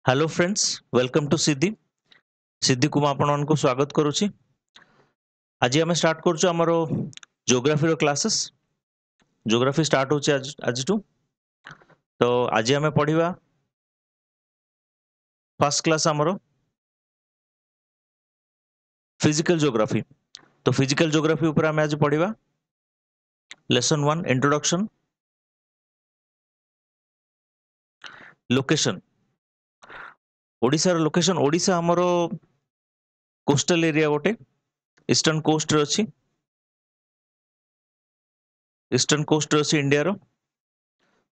Hello friends, welcome to सिद्धि सिद्धि को आपण को स्वागत करुच्ची। आज आम स्टार्ट करुचु आमर जियोग्राफी क्लासेस। जियोग्राफी स्टार्ट होची आज टू। तो आज आम पढ़िबा फर्स्ट क्लास आमर फिजिकल जियोग्राफी। तो फिजिकल जियोग्राफी ऊपर आम आज पढ़िबा lesson 1 introduction. Location Odisha location Odisha आमर कोस्टल एरिया गोटे ईस्टर्न कोस्ट रे अछि। ईस्टर्न कोस्ट रे अछि इंडिया रो।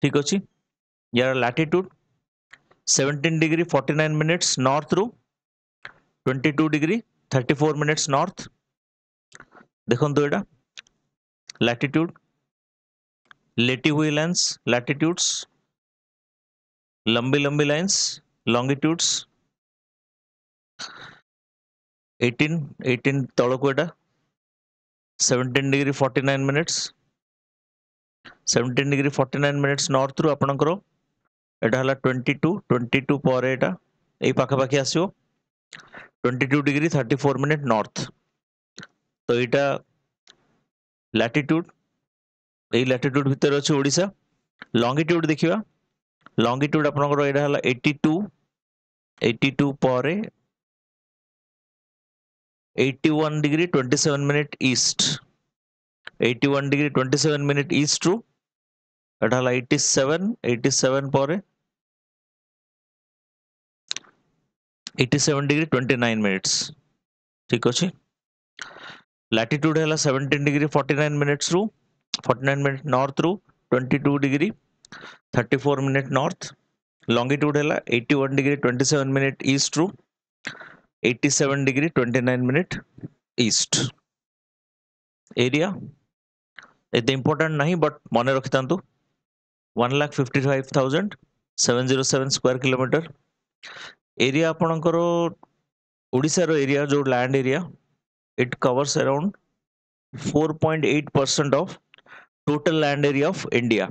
ठीक अछि। यार लैटिट्यूड 17 डिग्री 49 मिनिट्स नॉर्थ रू 22 डिग्री 34 मिनिट्स नॉर्थ। देखंतु एटा लैटिट्यूड लेटी हुई लाइन्स लैटिट्यूड्स लंबी लंबी लाइन्स लॉन्गिट्यूड्स 18 तळको एटा 17 degree 49 minutes 17 degree 49 minutes north रू आपनकर एटा हला 22 पर एटा एई पाखा पाखी आसीओ 22 डिग्री 34 मिनिट नॉर्थ। तो एटा लैटिट्यूड एई लैटिट्यूड भितर अछि ओडिसा। लॉन्गिट्यूड देखिबा लॉन्गिट्यूड आपनकर एटा हला 82 पर 81 degree 27 minute east 81 degree 27 minute east रू एटा हला 87 पर 87 डिग्री 29 मिनिट्स। ठीक अछि। लैटिट्यूड है 17 डिग्री 49 मिनिट्स रू 49 मिनिट नॉर्थ रू 22 डिग्री 34 मिनिट नॉर्थ। लॉन्गिट्यूड है 81 डिग्री 27 मिनिट ईस्ट रू 87 डिग्री 29 मिनिट ईस्ट। एरिया एते इंपोर्टेंट नहीं बट मन रखि तांतु 1,55,707 स्क्वायर किलोमीटर। एरिया आपनकर ओडिसा रो एरिया जो land area it covers around 4.8% of total land area of India.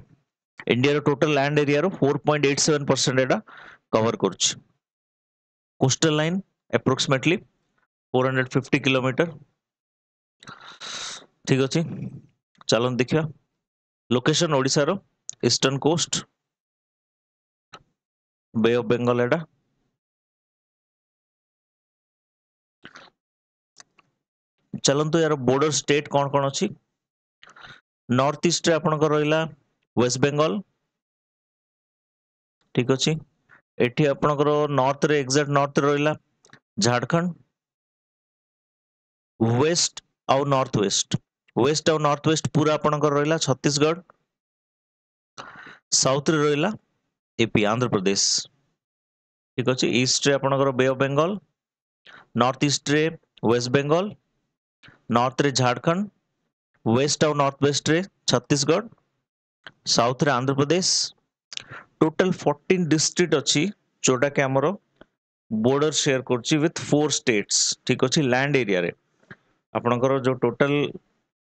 India रो total land area रो 4.87% एटा cover करछ। Coastal line approximately 450 kilometre. ठीक अछि। चलन देखिया लोकेशन ओडिसा रो eastern coast bay of Bengal एटा। चलंतु यार बॉर्डर स्टेट कौन कौन अछि। नॉर्थ ईस्ट रे आपनकर रहिला वेस्ट बंगाल। ठीक अछि। एठी आपनकर नॉर्थ रे एग्जैक्ट नॉर्थ रे रहिला झारखंड। वेस्ट आउ नॉर्थ वेस्ट पूरा आपनकर रहिला छत्तीसगढ़। साउथ रे रहिला एपी आंध्र प्रदेश। ठीक अछि। ईस्ट रे आपनकर बे ऑफ बंगाल। नॉर्थ ईस्ट रे वेस्ट बंगाल। नॉर्थ रे झारखंड। वेस्ट आउ नॉर्थ वेस्ट रे छत्तीसगढ़। साउथ रे आंध्र प्रदेश। टोटल 14 डिस्ट्रिक्ट अछि जोटा के हमरो बॉर्डर शेयर करछि विथ 4 स्टेट्स। ठीक अछि। लैंड एरिया रे आपनकर जो टोटल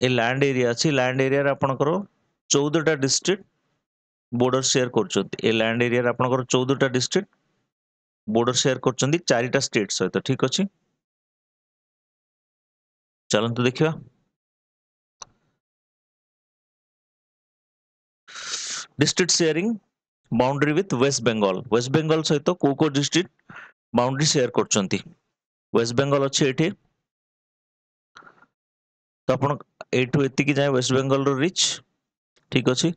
ए लैंड एरिया अछि लैंड एरिया रे आपनकर 14 टा district border share करछथि। A land area रे आपनकर 14 टा डिस्ट्रिक्ट बॉर्डर शेयर करछथि 4 टा स्टेट सहित। ठीक अछि। चलंतु देखिबा district sharing boundary with West Bengal सहित को डिस्ट्रिक्ट बाउंड्री शेयर करछथि। वेस्ट बंगाल अछि एठी। तो आपण एठू एति की जाय वेस्ट बंगाल रो रिच। ठीक अछि।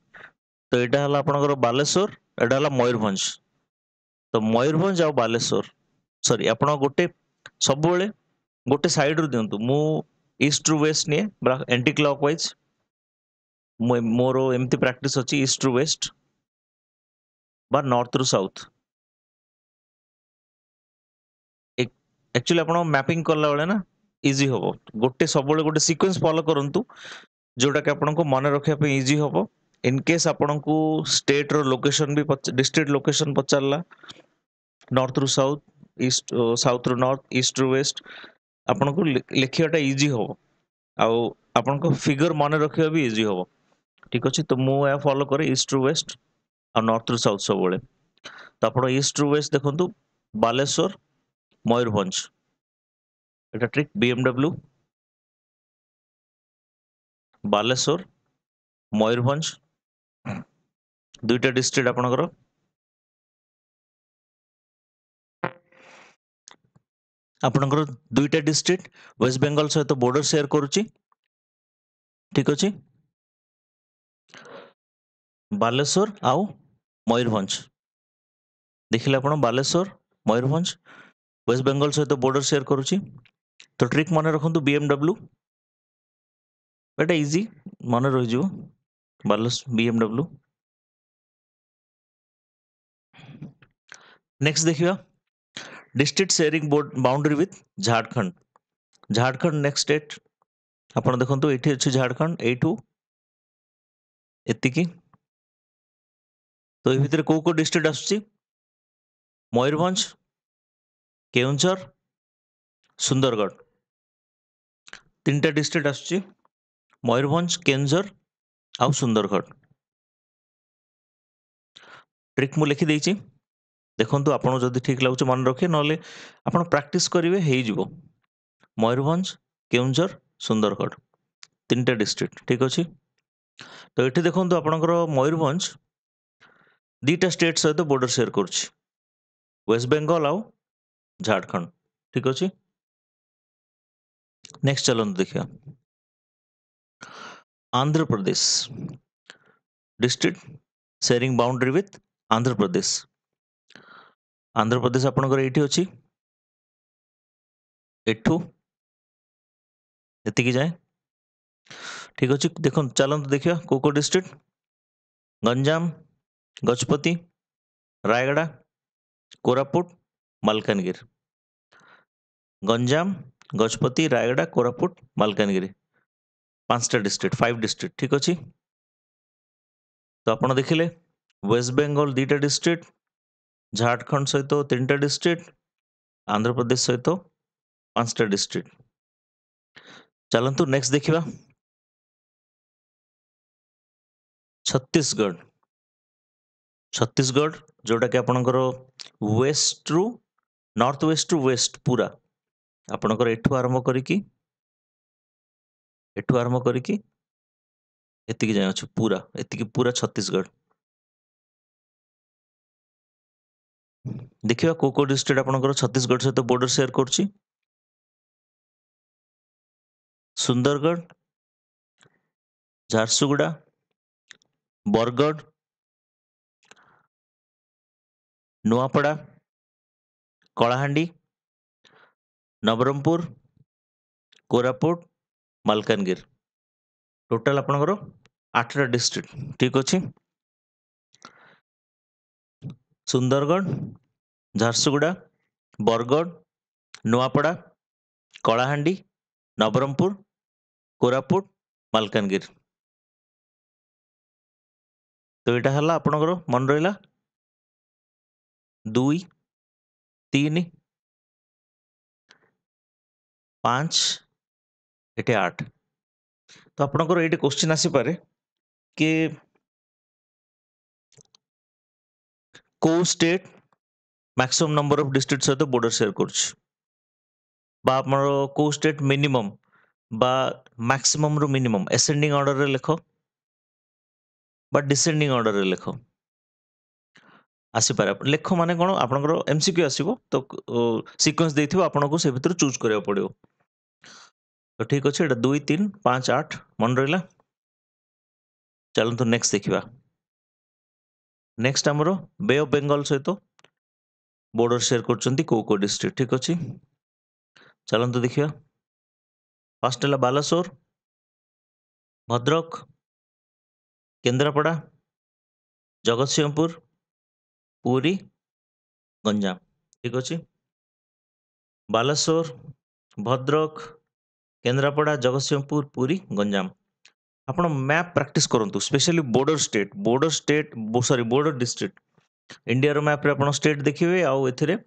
तो एटा हला आपनकर बालेश्वर एटा हला मयूरभंज। तो मयूरभंज आ बालेश्वर सॉरी आपण गोटे सब बेले गोटे साइड रो दियंतु मु ईस्ट टू वेस्ट ने एंटी क्लॉकवाइज मोरो एमती प्रैक्टिस अछि ईस्ट टू वेस्ट बा नॉर्थ टू साउथ। एक्चुअली आपण मैपिंग करला बेले ना इजी होबो गोटे सब बेले गोटे सीक्वेंस फॉलो करंतु जोटा के आपन को मन रखिया पे इजी होबो। इन केस आपन को स्टेट रो लोकेशन भी डिस्ट्रिक्ट लोकेशन पचारला north to south east south to north east to west आपन को लिखियाटा इजी होबो आउ आपन को फिगर मन रखिया भी इजी होबो। ठीक अछि। तो मु या फॉलो करे ईस्ट टू वेस्ट आ नॉर्थ टू साउथ सब बेले। तो आपण ईस्ट टू वेस्ट देखंतु ବାଲେଶ୍ୱର, ମୟୂରଭଞ୍ଜ। এটা ট্রিক BMW, ବାଲେଶ୍ୱର, ମୟୂରଭଞ୍ଜ, ଦୁଇଟା ଡିଷ୍ଟ୍ରିକ୍ଟ ଆପଣଙ୍କର। ଆପଣଙ୍କର ଦୁଇଟା ଡିଷ୍ଟ୍ରିକ୍ଟ ୱେଷ୍ଟ ବେଙ୍ଗଲ ସହିତ ବୋର୍ଡର ସେୟାର କରୁଛି, ଠିକ ଅଛି। ବାଲେଶ୍ୱର ଆଉ ମୟୂରଭଞ୍ଜ ଦେଖିଲେ ଆପଣ, ବାଲେଶ୍ୱର, ମୟୂରଭଞ୍ଜ ୱେଷ୍ଟ ବେଙ୍ଗଲ ସହିତ ବୋର୍ଡର ସେୟାର କରୁଛି। ତ ଟ୍ରିକ୍ ମନେ ରଖନ୍ତୁ BMW, ଏଟା ଇଜି ମନେ ରହିଯିବ, BMW। नेक्स्ट देखिए district sharing boundary with Jharkhand. Jharkhand next state आपण देखंतु एठी अछि झारखंड, एठू एतिकी। तो ए भितर को डिस्ट्रिक्ट आसुची? मयूरभंज, केउंझर, सुंदरगढ़, तीनटा डिस्ट्रिक्ट आसुची, मयूरभंज, केउंझर आउ सुंदरगढ़। ट्रिक मु लिखि देइछि, देखंतु आपण जदि ठीक लागुच मन रखिए, नले आपण प्रैक्टिस करिवे हेइ जिवो। मयूरभंज, केउंझर, सुंदरगढ़ तीनटा डिस्ट्रिक्ट, ठीक अछि। तो एठी देखंतु आपणकर मयूरभंज दीटा स्टेट सहित बॉर्डर शेयर करछि, वेस्ट बेंगल आउ झारखंड, ठीक अछि। नेक्स्ट चलନ୍ତୁ देखिए Andhra Pradesh district sharing boundary with Andhra Pradesh. Andhra Pradesh आपणकर एठी अछि, एठू एतिकी जाए, ठीक अछि। देखो चलନ୍ତୁ देखिए को डिस्ट्रिक्ट? गंजाम, गजपति, रायगड़ा, कोरापुट, मालकानगिरी। गंजाम, गजपति, रायगड़ा, कोरापुट, मालकानगिरी पांचटा डिस्ट्रिक्ट, 5 डिस्ट्रिक्ट, ठीक अछि। तो आपण देखिले वेस्ट बेंगल दीटा डिस्ट्रिक्ट, झारखंड सहित तीनटा डिस्ट्रिक्ट, आंध्र प्रदेश सहित पांचटा डिस्ट्रिक्ट। चलନ୍ତୁ नेक्स्ट देखिबा छत्तीसगढ़। छत्तीसगढ़ जोटा कि आपणकर वेस्ट रु नॉर्थ वेस्ट रु वेस्ट पूरा आपणकर एठू आरंभ करिकी एतिकी जाय अछि, पूरा एतिकी पूरा छत्तीसगढ़। देखिबा को डिस्ट्रिक्ट आपणकर छत्तीसगढ़ सहित बॉर्डर शेयर करछि? सुंदरगढ़, झारसुगुड़ा, बरगढ़, नुआपड़ा, कलाहांडी, नवरंगपुर, कोरापुट, मालकानगिरी। टोटल आपणकर 8टा डिस्ट्रिक्ट, ठीक अछि। सुंदरगढ़, झारसुगुड़ा, बरगढ़, नुआपड़ा, कलाहांडी, नवरंगपुर, कोरापुट, मालकानगिरी। तो यहाँ है आपणकर मन रहा 2, 3, 5 एटे 8। तो आपणकर ये क्वेश्चन आसीपारे कि को state maximum number of district सहित बॉर्डर शेयर करछि, बा हमर को स्टेट मिनिमम बा मैक्सिमम रु मिनिमम एसेंडिंग ऑर्डर रे लेखो बा डिसेंडिंग ऑर्डर रे लेखो आसीपारे। लेख माने कोन आपनकर एमसीक्यू आसीबो, तो सीक्वेंस देथिबो आपनको से भितर चूज करिया पड़ियो। तो ठीक अछि, एटा 2, 3, 5, 8 मन रहिला। चलନ୍ତୁ नेक्स्ट देखिबा। नेक्स्ट हमरो बे ऑफ बंगाल सहित बॉर्डर शेयर करचंती को डिस्ट्रिक्ट, ठीक अछि। चलନ୍ତୁ देखिबा। फर्स्ट है बालेश्वर, भद्रक, केंद्रापड़ा, जगतसिंहपुर, पुरी, गंजाम, ठीक अछि। बालेश्वर, भद्रक, केंद्रापड़ा, जगतसिंहपुर, पुरी, गंजाम। आपण मैप प्रैक्टिस करंतु, specially border state border district. India रो मैप रे आपण स्टेट देखिबे, आउ एथिरे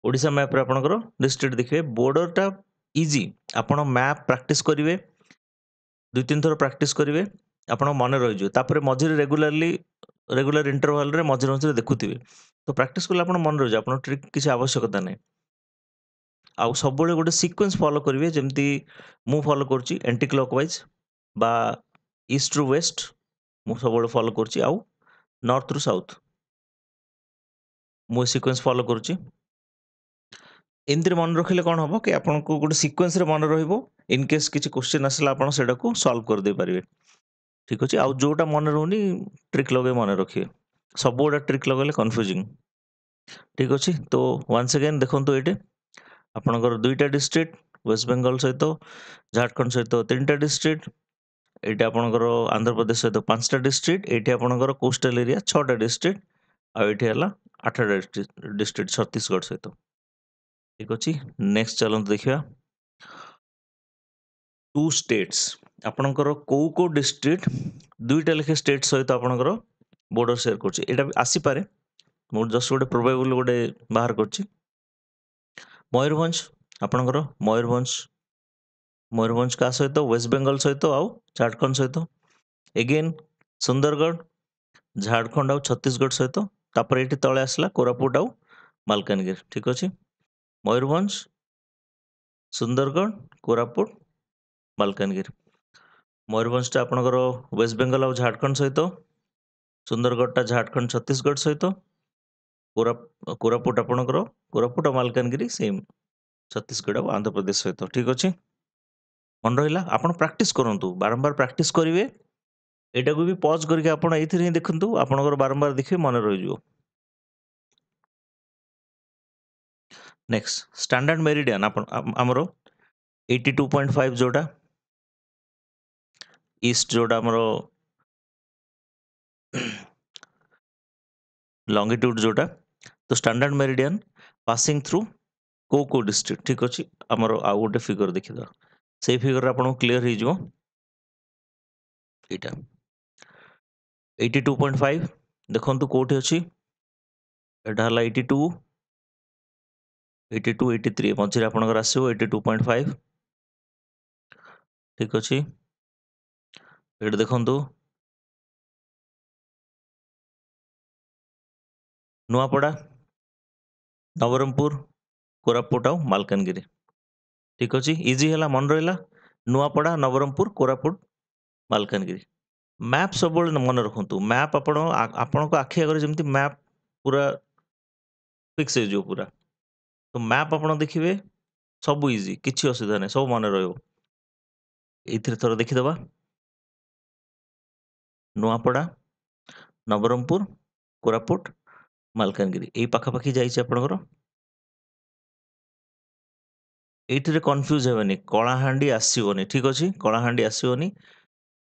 ओडिशा मैप रे आपणकर डिस्ट्रिक्ट देखिबे। बॉर्डर टा इजी, आपण मैप प्रैक्टिस करिवे, 2-3 थर प्रैक्टिस करिवे, आपण मन रहि जो। तापर मझिरे रेगुलरली रेगुलर इंटरवल रे मझे मझे देखुथिबे तो प्रैक्टिस कले आपण मन रही आपण ट्रिक किसी आवश्यकता नहीं आउ सब गोटे सीक्वेंस फॉलो करेंगे जमती मु फॉलो करुच्ची एंटी क्लॉकवाइज बा ईस्ट रु वेस्ट मु सब फॉलो करुच्ची आउ नॉर्थ रु साउथ मु सीक्वेंस फॉलो करुच्ची एमती मन रखिले कौन हम कि आपको गोटे सीक्वेंस रे मन रहिबो इन केस किसी क्वेश्चन आसला आपण सेटा को सॉल्व कर दे पारिबे ठीक अछि आउ जोटा मन रहउनी ट्रिक लगे मन रखिए सब गोटा ट्रिक लगले कंफ्यूजिंग ठीक अछि तो वंस अगेन देखंतु एटे आपनकर दुईटा डिस्ट्रिक्ट वेस्ट बेंगल सहित झारखंड सहित तीनटा डिस्ट्रिक्ट एटा आपनकर आंध्र प्रदेश सहित पांचटा डिस्ट्रिक्ट एटी आपनकर कोस्टल एरिया छटा डिस्ट्रिक्ट आ एटी हला आठटा डिस्ट्रिक्ट छत्तीसगढ़ सहित ठीक अछि नेक्स्ट चलंत देखिया टू स्टेट्स आपनकर को डिस्ट्रिक्ट दुईटा लेखे स्टेट सहित आपनकर बॉर्डर शेयर करछि एटा आसी पारे मु जस्ट गोटे प्रोबेबल गोटे बाहर करछि मयूरभंज आपनकर मयूरभंज मयूरभंज का सहित वेस्ट बेंगल सहित आउ झारखंड सहित एगेन सुंदरगढ़ झारखंड आउ छत्तीसगढ़ सहित तापर एटी तळे आसला कोरापुट आउ मालकानगिरी ठीक अछि मयूरभंज सुंदरगढ़ कोरापुट मालकानगिरी मयूरभंजटा आपनकर वेस्ट बेंगल आउ झारखंड सहित सुंदरगढ़टा झारखंड छत्तीसगढ़ सहित कोरापुट आपनकर कोरापुट आउ मालकानगिरी सेम छत्तीसगढ़ आउ आंध्र प्रदेश सहित ठीक अछि मन रहिला आपण प्रैक्टिस करंतु बारंबार प्रैक्टिस करिवे एटा को भी पॉज करके आपण एथिर ही देखंतु आपनकर बारंबार देखिए मन रहि जिवो नेक्स्ट स्टैंडर्ड मेरिडियन आपण हमरो 82.5 जोटा ईस्ट जोटा हमरो लॉन्गिट्यूड जोटा तो स्टैंडर्ड मेरिडियन पासिंग थ्रू को डिस्ट्रिक्ट ठीक अछि हमरो आ गोटे फिगर देखिदा से फिगर आपण क्लियर हो जिवो एटा 82.5 देखंतु कोठी अछि एटा हला 82 82 83 मझे आपनकर आसीबो 82.5 ठीक अछि एटा देखंतु नुआपड़ा नवरंगपुर कोरापुट आउ मालकानगिरी ठीक अछि इजी हला मन रहिला नुआपड़ा नवरंगपुर कोरापुट मालकानगिरी मैप सब मन रखंतु मैप आपण को आखि आगे जमती मैप पूरा फिक्स हो जो पूरा तो मैप आपण देखिबे सब इजी किछि असुविधा नै सब मन रहइबो एथिर थोर देखिदबा नुआपड़ा नवरंगपुर कोरापुट मालकानगिरी एई पाखापाखि जाइছে ଆପଣଙ୍କର ଏଇଥିରେ କନଫ୍ୟୁଜ ହେବେନି କଳାହାଣ୍ଡି ଆସିବନି ଠିକ ଅଛି କଳାହାଣ୍ଡି ଆସିବନି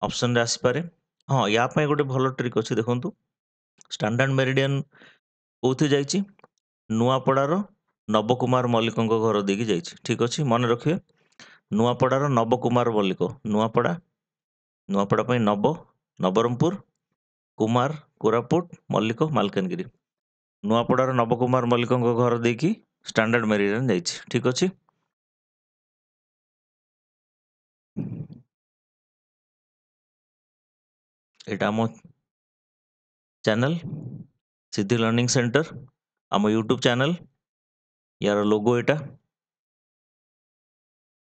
ଅପସନ ରେ ଆସିପାରେ ହଁ ୟା ପାଇଁ ଗୋଟେ ଭଲ ଟ୍ରିକ୍ ଅଛି ଦେଖନ୍ତୁ ଷ୍ଟାଣ୍ଡାର୍ଡ ମେରିଡିଆନ କୋଉଠି ଯାଇଛି ନୂଆପଡ଼ାର ନବକୁମାର ମଲ୍ଲିକଙ୍କ ଘର ଦେଇକି ଯାଇଛି ଠିକ ଅଛି ମନେ ରଖିବେ ନୂଆପଡ଼ାର ନବକୁମାର ମଲ୍ଲିକ ନୂଆପଡ଼ା ପାଇଁ ନବ ନବରଙ୍ଗପୁର କୁମାର କୋରାପୁଟ ମଲ୍ଲିକ ମାଲକାନଗିରି ନୂଆପଡ଼ାର ନବକୁମାର ମଲ୍ଲିକଙ୍କ ଘର ଦେଇକି ଷ୍ଟାଣ୍ଡାର୍ଡ ମେରିଡିଆନ ଯାଇଛି ଠିକ ଅଛି ଏଟା ଆମ ଚ୍ୟାନେଲ ସିଦ୍ଧି ଲର୍ଣ୍ଣିଂ ସେଣ୍ଟର ଆମ ୟୁଟ୍ୟୁବ ଚ୍ୟାନେଲ यार लोगो एटा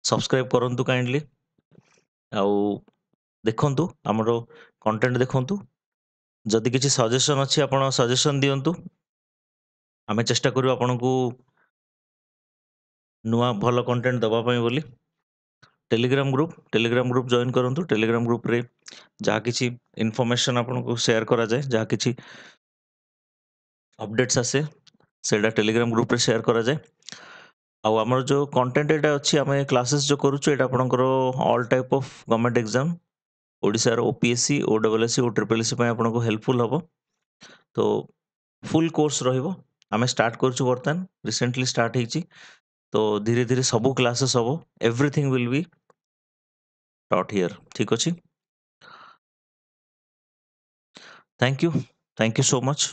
सब्सक्राइब करंतु काइंडली आउ देखंतु हमरो कंटेंट देखंतु जदि किसी सजेशन अछि आपण सजेशन दियंतु आमे चेष्टा करू आपनकू नुआ भलो कंटेंट दबा पई बोली टेलीग्राम ग्रुप जॉइन करंतु टेलीग्राम ग्रुप रे जहाँ किसी इन्फॉर्मेशन आपनको शेयर करा जाए जहाँ किसी अपडेट्स आसे सेटा टेलीग्राम ग्रुप रे शेयर करा जाए आउ हमर जो कंटेंट एटा अछि आमे क्लासेस जो करूछु एटा आपनकर all type of government exam Odisha रो OPSC OWSSC O triple SC पई आपनको हेल्पफुल हबो तो फुल कोर्स रहिबो आमे स्टार्ट करछु वर्तन रिसेंटली स्टार्ट हेछि तो धीरे धीरे सब क्लासेस हबो everything will be taught here ठीक अछि थैंक यू सो मच